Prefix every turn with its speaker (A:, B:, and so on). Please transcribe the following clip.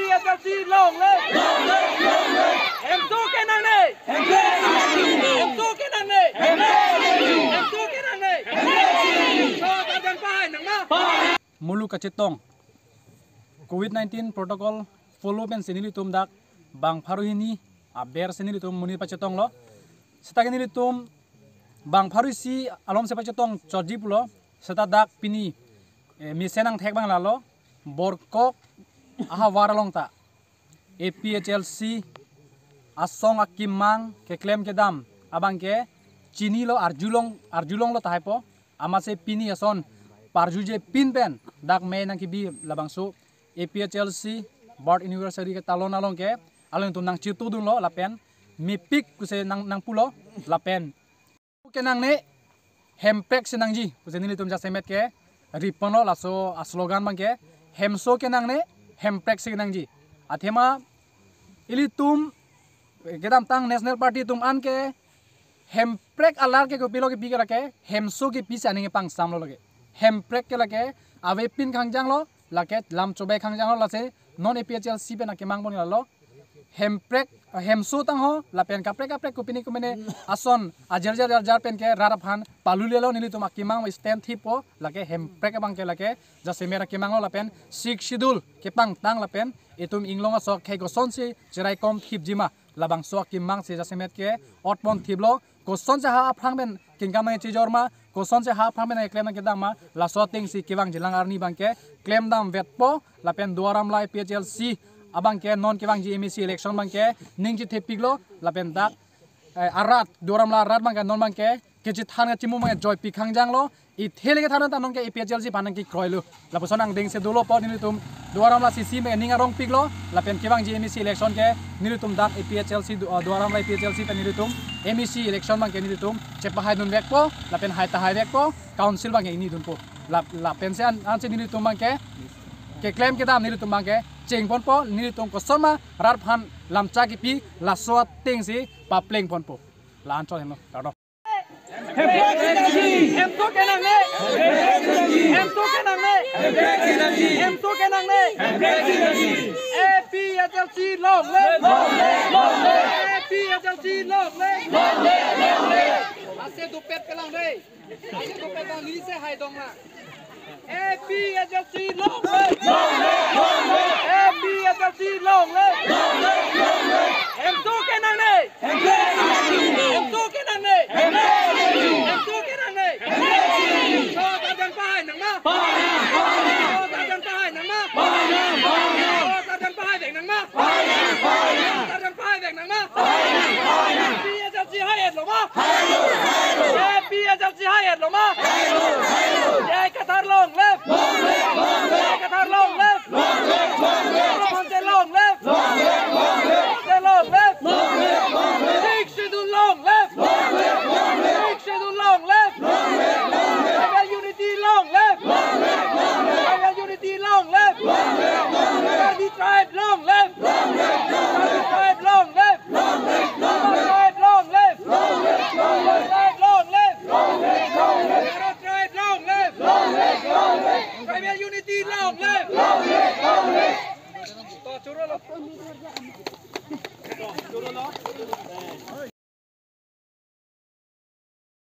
A: PSLC long live em số cái năng này em số cái năng này em số cái năng này cho ta dân phải nặng mà
B: mulu kacetong COVID-19 protocol follow pen senili tum dak bang pharuhini aber senili tum muni pacetong lo setagini tum bang pharusi alom se pacetong chorji pulo seta dak pini mi senang thek bang lalo borkok aha waralong ta APHLC asong akimang ke claim ke dam abang ke chini lo arjulong lo tahaipo amase pini ason parjuje pin pen dak me nang kibi labangsu APHLC Bard University ke talon along ke along tum nang chitu dun lo lapen mi pik kuse nang pulo lapen ke nang ne hempek senang ji kuse nili tum jasemet ke ripono laso slogan bang ke hemso ke nang ne hempek senang ji athema ili tum gedam tang national party tum an ke hemprek alar ke kopilo ke pigara ke hemso ke pisa ninge pang sam lo lage hemprek ke lage ave pin khangjang lo lake lam chobe khangjang lo lase non APHLC pe na ke mangbon lo hemprek hemso tang ho lapen kaprek kupini kumene ason ajar pen ke raraphan palulelo nili tum akimang stand thipo lake hemprek bang ke lake jase mera kimang lo lapen sik schedule ke pang tang lapen itum inglonga sok khai goson si jerai kom thip jima labang sok kimang se jase met ke otpon thiblo koson se ha phrang ben kingkam ngai chijorma koson se ha phrang ben claim ke dama la soting si kiwang jilang arni bang ke claim dam vetpo lapen duaram lai PHLC abang ke non kiwang GMC election bang ke ningji thepiglo lapen dak arat duaram la rat bang ke non bang ke keji thanga chimu bang joy pikhangjang lo I thele ke thana ta non ke APHLC panang ki kroilu la posonang ding se dulo po nilitum duaram la CC me ninga rong piglo lapen kiwang GMC election ke nilitum dak APHLC duaram la APHLC pe nilitum MEC election bang ke nilitum chepa hai dun vekpo lapen hai ta hai vekpo council bang ke ini dun po lapen se an se nilitum bang ke claim ke dam nilitum bang ke chengpon po nilitum ko soma rar phan lamcha ki pi la so ting si pa pleng pon po la an cho heno ta
A: em số cái năng này em số cái năng này em số cái năng này APHLC long live APHLC long live ase du pet ke lang dei ase du pet lang ni se hai dong la APHLC long live APHLC long live em số cái năng này em số cái năng này em số cái năng này cho ta dân phải nặng mà cho ta dân phải nặng mà cho ta dân phải về nặng mà cho ta dân phải về nặng mà PHLC hai hết rồi mà PHLC hai hết rồi mà cái Qatar long live cái Qatar long live Monte long live Monte long live Big schedule long live Big schedule long live Tribal unity long live Tribal unity long live Tribal tribe long live Tribal tribe long live Tribal tribe long live Tribal tribe long live Tribal tribe long live Tribal unity long live